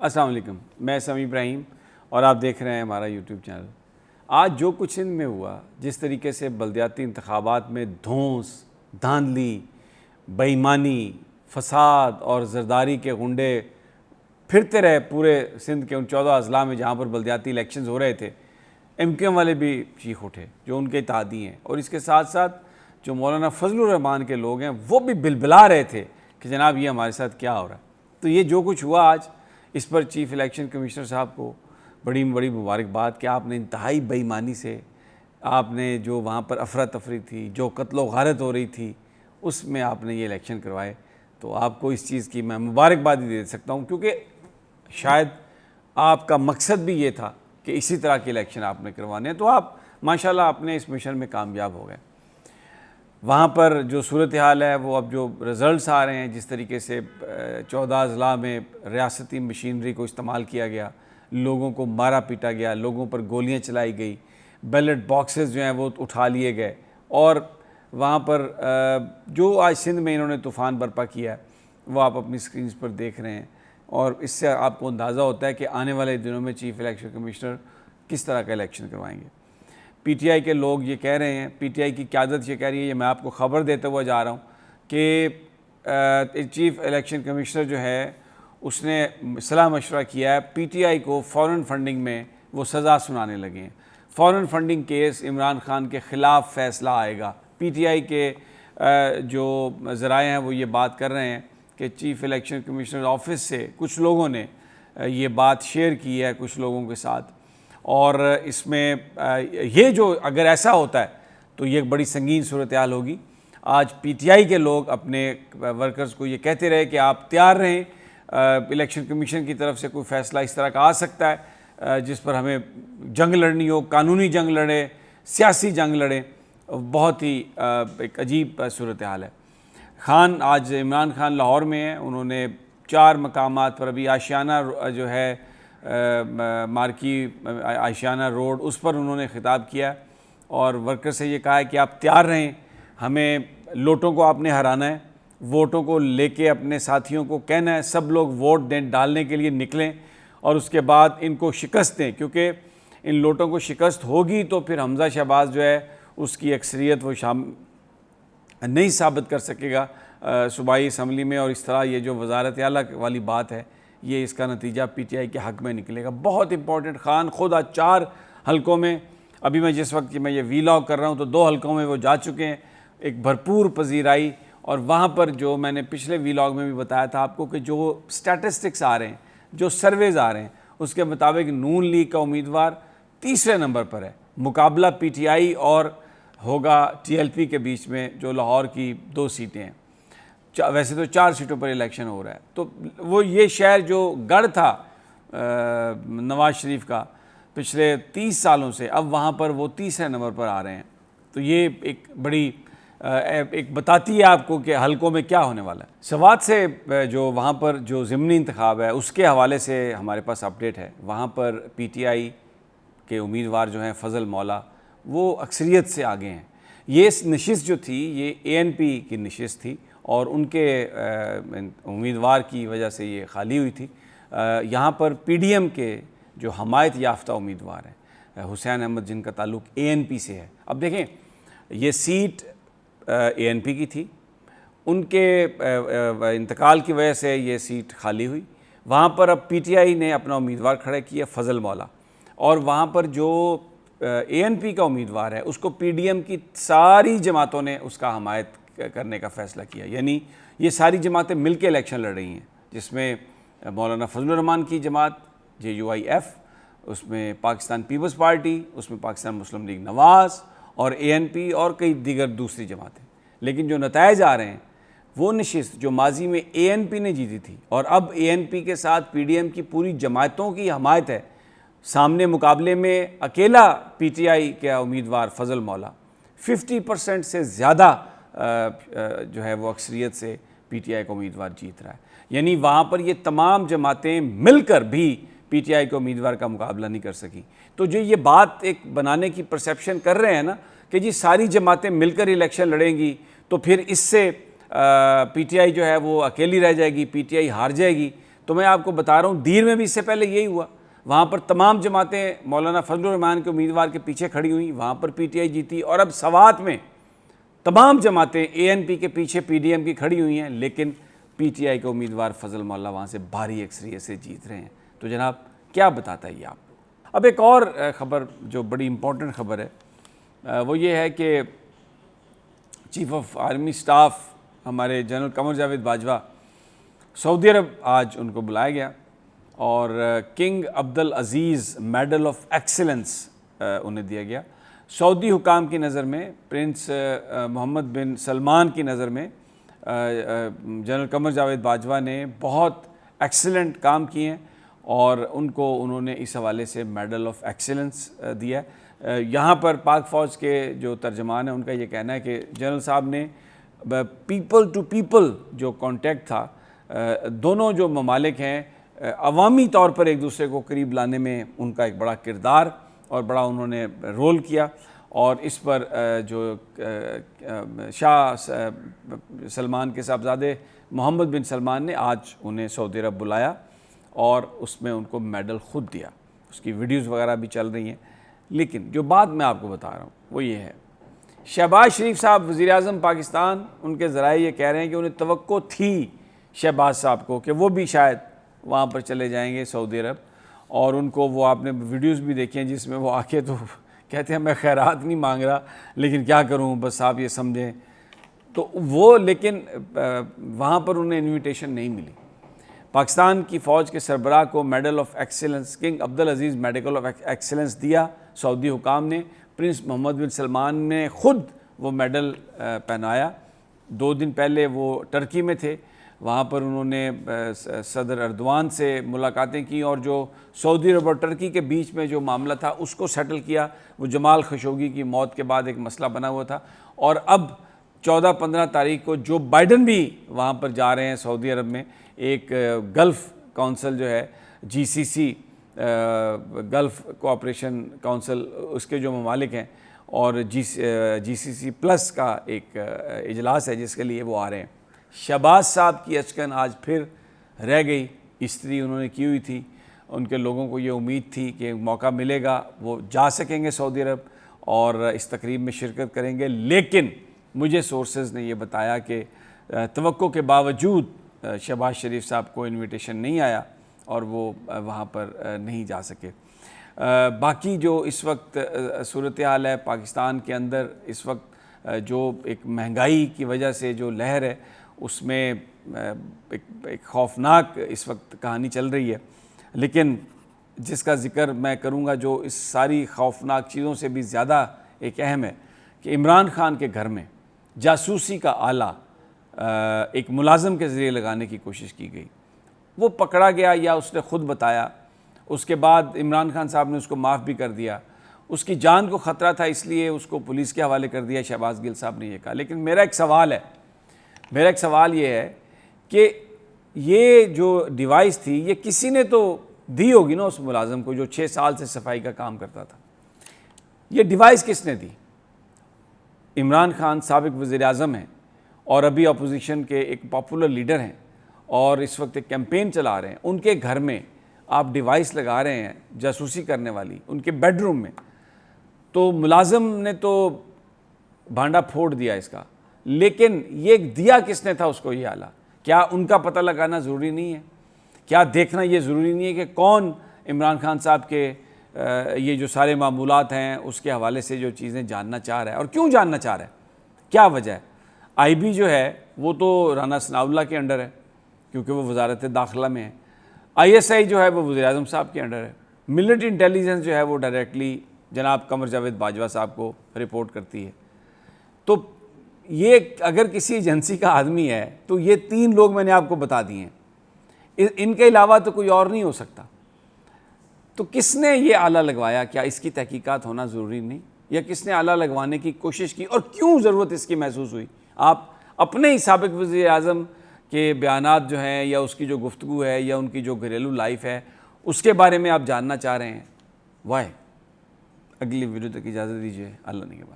अस्सलाम वालेकुम, मैं समी इब्राहिम और आप देख रहे हैं हमारा यूट्यूब चैनल। आज जो कुछ सिंध में हुआ, जिस तरीके से बल्दियाती इंतखाबात में धौंस, धांधली, बेईमानी, फसाद और जरदारी के गुंडे फिरते रहे पूरे सिंध के उन 14 अजला में जहाँ पर बल्दियाती इलेक्शंस हो रहे थे, MQM वाले भी चीख उठे जो उनके इत्तेहादी हैं, और इसके साथ साथ जो मौलाना फजलुर रहमान के लोग हैं वो भी बिलबिला रहे थे कि जनाब ये हमारे साथ क्या हो रहा है। तो ये जो कुछ हुआ आज, इस पर चीफ़ इलेक्शन कमिश्नर साहब को बड़ी बड़ी मुबारकबाद कि आपने इंतहाई बेईमानी से आपने जो वहाँ पर अफरा तफरी थी, जो कत्ल व गारत हो रही थी, उसमें आपने ये इलेक्शन करवाए। तो आपको इस चीज़ की मैं मुबारकबाद ही दे सकता हूँ, क्योंकि शायद आपका मकसद भी ये था कि इसी तरह के इलेक्शन आपने करवाने हैं। तो आप माशाल्लाह अपने इस मिशन में कामयाब हो गए। वहाँ पर जो सूरत हाल है, वो अब जो रिज़ल्ट्स आ रहे हैं, जिस तरीके से 14 अजला में रियासती मशीनरी को इस्तेमाल किया गया, लोगों को मारा पीटा गया, लोगों पर गोलियां चलाई गई, बैलेट बॉक्सेस जो हैं वो उठा लिए गए, और वहाँ पर जो आज सिंध में इन्होंने तूफ़ान बर्पा किया है वो आप अपनी स्क्रीन पर देख रहे हैं। और इससे आपको अंदाज़ा होता है कि आने वाले दिनों में चीफ़ इलेक्शन कमिश्नर किस तरह का इलेक्शन करवाएंगे। PTI के लोग ये कह रहे हैं, PTI की क़यादत ये कह रही है, ये मैं आपको ख़बर देते हुए जा रहा हूँ कि चीफ़ इलेक्शन कमिश्नर जो है उसने सलाह मशवरा किया है PTI को फ़ौरन फंडिंग में वो सज़ा सुनाने लगे हैं। फ़ौरन फंडिंग केस इमरान खान के ख़िलाफ़ फ़ैसला आएगा। PTI के जो ज़राए हैं वो ये बात कर रहे हैं कि चीफ़ इलेक्शन कमिश्नर ऑफिस से कुछ लोगों ने ये बात शेयर की है कुछ लोगों के साथ, और इसमें ये जो अगर ऐसा होता है तो ये एक बड़ी संगीन सूरत हाल होगी। आज PTI के लोग अपने वर्कर्स को ये कहते रहे कि आप तैयार रहें, इलेक्शन कमीशन की तरफ से कोई फ़ैसला इस तरह का आ सकता है जिस पर हमें जंग लड़नी हो, कानूनी जंग लड़ें, सियासी जंग लड़ें। बहुत ही एक अजीब सूरत हाल है। आज इमरान खान लाहौर में हैं, उन्होंने 4 मकामात पर अभी आशियाना जो है मार्की आशियाना रोड, उस पर उन्होंने ख़िताब किया और वर्कर से ये कहा है कि आप तैयार रहें, हमें लोटों को आपने हराना है, वोटों को लेके अपने साथियों को कहना है सब लोग वोट दें, डालने के लिए निकलें, और उसके बाद इनको शिकस्त दें, क्योंकि इन लोटों को शिकस्त होगी तो फिर हमज़ा शहबाज जो है उसकी अक्सरियत वो नहीं साबित कर सकेगा सूबाई असम्बली में, और इस तरह ये जो वजारत आला वाली बात है ये इसका नतीजा PTI के हक़ में निकलेगा। बहुत इंपॉर्टेंट। खान खुद आज 4 हलकों में, अभी मैं जिस वक्त मैं ये वीलॉग कर रहा हूँ तो 2 हलकों में वो जा चुके हैं, एक भरपूर पजीराई। और वहाँ पर जो मैंने पिछले वीलॉग में भी बताया था आपको कि जो स्टैटिस्टिक्स आ रहे हैं, जो सर्वेज़ आ रहे हैं, उसके मुताबिक नून लीग का उम्मीदवार तीसरे नंबर पर है। मुकाबला PTI और होगा TLP के बीच में, जो लाहौर की 2 सीटें हैं। वैसे तो 4 सीटों पर इलेक्शन हो रहा है। तो वो ये शहर जो गढ़ था नवाज़ शरीफ का पिछले 30 सालों से, अब वहाँ पर वो तीसरे नंबर पर आ रहे हैं। तो ये एक बड़ी एक बताती है आपको कि हलकों में क्या होने वाला है। सवात से जो वहाँ पर जो ज़िमनी इंतखाब है उसके हवाले से हमारे पास अपडेट है। वहाँ पर PTI के उम्मीदवार जो हैं फजल मौला, वो अक्सरियत से आगे हैं। ये नशिस्त जो थी ये ANP की नशिस्त थी और उनके उम्मीदवार की वजह से ये खाली हुई थी। यहाँ पर PDM के जो हमायत याफ्ता उम्मीदवार हैं हुसैन अहमद, जिनका ताल्लुक ANP से है। अब देखें, ये सीट ANP की थी, उनके इंतकाल की वजह से ये सीट खाली हुई। वहाँ पर अब PTI ने अपना उम्मीदवार खड़ा किया फजल मौला, और वहाँ पर जो ANP का उम्मीदवार है उसको PDM की सारी जमातों ने उसका हमायत करने का फ़ैसला किया। यानी ये सारी जमातें मिलकर इलेक्शन लड़ रही हैं, जिसमें मौलाना फजलुर रहमान की जमात JUIF, उसमें पाकिस्तान पीपल्स पार्टी, उसमें पाकिस्तान मुस्लिम लीग नवाज़ और ANP और कई दीगर दूसरी जमातें। लेकिन जो नताइज आ रहे हैं वो नशिस्त जो माजी में ANP ने जीती थी, और अब ANP के साथ PDM की पूरी जमातों की हमायत है। सामने मुकाबले में अकेला PTI का उम्मीदवार फजल मौला 50% से ज़्यादा जो है वो अक्सरियत से PTI का उम्मीदवार जीत रहा है। यानी वहाँ पर ये तमाम जमातें मिलकर भी PTI के उम्मीदवार का मुकाबला नहीं कर सकी। तो जो ये बात एक बनाने की परसेप्शन कर रहे हैं ना कि जी सारी जमातें मिलकर इलेक्शन लड़ेंगी तो फिर इससे PTI जो है वो अकेली रह जाएगी, PTI हार जाएगी, तो मैं आपको बता रहा हूँ दीर में भी इससे पहले यही हुआ, वहाँ पर तमाम जमातें मौलाना फजलुर रहमान के उम्मीदवार के पीछे खड़ी हुई, वहाँ पर पीटीआई जीती। और अब सवात में तमाम जमातें एएनपी के पीछे पीडीएम की खड़ी हुई हैं, लेकिन पीटीआई के उम्मीदवार फजल मौला वहाँ से भारी अक्सरियत से जीत रहे हैं। तो जनाब क्या बताता है ये आपको। अब एक और ख़बर जो बड़ी इम्पोर्टेंट ख़बर है वो ये है कि चीफ ऑफ आर्मी स्टाफ हमारे जनरल कमर जावेद बाजवा, सऊदी अरब आज उनको बुलाया गया और king Abdul Aziz medal of excellence उन्हें दिया गया। सऊदी हुकाम की नज़र में, प्रिंस मोहम्मद बिन सलमान की नज़र में जनरल कमर जावेद बाजवा ने बहुत एक्सीलेंट काम किए हैं और उन्होंने इस हवाले से मेडल ऑफ एक्सीलेंस दिया है। यहाँ पर पाक फ़ौज के जो तर्जमान है उनका ये कहना है कि जनरल साहब ने पीपल टू पीपल जो कॉन्टेक्ट था, दोनों जो ममालिक हैं अवामी तौर पर एक दूसरे को करीब लाने में उनका एक बड़ा किरदार और बड़ा उन्होंने रोल किया। और इस पर जो शाह सलमान के साहबजादे मोहम्मद बिन सलमान ने आज उन्हें सऊदी अरब बुलाया और उसमें उनको मेडल ख़ुद दिया। उसकी वीडियोज़ वगैरह भी चल रही हैं। लेकिन जो बात मैं आपको बता रहा हूँ वो ये है, शहबाज शरीफ साहब वज़ीर-ए-आज़म पाकिस्तान, उनके ज़राए ये कह रहे हैं कि उन्हें तवक्को थी शहबाज साहब को कि वो भी शायद वहाँ पर चले जाएंगे सऊदी अरब। और उनको वो आपने वीडियोज़ भी देखी हैं जिसमें वो आके तो कहते हैं मैं खैरात नहीं मांग रहा, लेकिन क्या करूँ, बस आप ये समझें। तो वो लेकिन वहाँ पर उन्हें इन्विटेशन नहीं मिली। पाकिस्तान की फ़ौज के सरबराह को medal of excellence, king Abdul Aziz medal of excellence दिया सऊदी हुकाम ने। प्रिंस मोहम्मद बिन सलमान ने ख़ुद वो मेडल पहनाया। 2 दिन पहले वो टर्की में थे, वहाँ पर उन्होंने सदर अर्दवान से मुलाकातें की और जो सऊदी अरब और टर्की के बीच में जो मामला था उसको सेटल किया। वो जमाल खशोगी की मौत के बाद एक मसला बना हुआ था और अब 14-15 तारीख को जो बाइडन भी वहाँ पर जा रहे हैं सऊदी अरब में। एक गल्फ़ काउंसिल जो है जीसीसी, गल्फ़ कोऑपरेशन काउंसिल, उसके जो ममालिक हैं और जीसीसी प्लस का एक इजलास है जिसके लिए वो आ रहे हैं। शहबाज साहब की अचकन आज फिर रह गई, इस्त्री उन्होंने की हुई थी। उनके लोगों को ये उम्मीद थी कि मौका मिलेगा वो जा सकेंगे सऊदी अरब और इस तकरीब में शिरकत करेंगे, लेकिन मुझे सोर्सेज ने ये बताया कि तवक्को के बावजूद शहबाज शरीफ साहब को इन्विटेशन नहीं आया और वो वहाँ पर नहीं जा सके। बाकी जो इस वक्त सूरत हाल है पाकिस्तान के अंदर, इस वक्त जो एक महंगाई की वजह से जो लहर है उसमें एक खौफनाक इस वक्त कहानी चल रही है, लेकिन जिसका ज़िक्र मैं करूँगा जो इस सारी खौफनाक चीज़ों से भी ज़्यादा एक अहम है कि इमरान खान के घर में जासूसी का आला एक मुलाजिम के ज़रिए लगाने की कोशिश की गई। वो पकड़ा गया या उसने ख़ुद बताया, उसके बाद इमरान खान साहब ने उसको माफ़ भी कर दिया। उसकी जान को ख़तरा था इसलिए उसको पुलिस के हवाले कर दिया, शहबाज गिल साहब ने यह कहा। लेकिन मेरा एक सवाल ये है कि ये जो डिवाइस थी ये किसी ने तो दी होगी ना उस मुलाजिम को जो 6 साल से सफाई का काम करता था। ये डिवाइस किसने दी? इमरान खान साबिक वज़ीर-ए-आज़म हैं और अभी अपोजिशन के एक पॉपुलर लीडर हैं और इस वक्त एक कैंपेन चला रहे हैं। उनके घर में आप डिवाइस लगा रहे हैं जासूसी करने वाली, उनके बेडरूम में। तो मुलाजिम ने तो भांडा फोड़ दिया इसका, लेकिन ये दिया किसने था उसको ये आला? क्या उनका पता लगाना ज़रूरी नहीं है? क्या देखना ये ज़रूरी नहीं है कि कौन इमरान खान साहब के ये जो सारे मामूलात हैं उसके हवाले से जो चीज़ें जानना चाह रहा है और क्यों जानना चाह रहा है, क्या वजह है? आईबी जो है वो तो राना सनाउल्लाह के अंडर है क्योंकि वो वजारत दाखिला में है। ISI जो है वो वज़ीर-ए-आज़म साहब के अंडर है। मिलिट्री इंटेलिजेंस जो है वो डायरेक्टली जनाब कमर जावेद बाजवा साहब को रिपोर्ट करती है। तो ये अगर किसी एजेंसी का आदमी है तो ये 3 लोग मैंने आपको बता दिए हैं, इनके अलावा तो कोई और नहीं हो सकता। तो किसने ये आला लगवाया? क्या इसकी तहकीकात होना ज़रूरी नहीं? या किसने आला लगवाने की कोशिश की और क्यों ज़रूरत इसकी महसूस हुई? आप अपने ही साबिक वज़ीर-ए-आज़म के बयानात जो हैं या उसकी जो गुफ्तगू है या उनकी जो घरेलू लाइफ है उसके बारे में आप जानना चाह रहे हैं। वाई? अगली वीडियो तक इजाज़त दीजिए। अल्लाह निगहबान।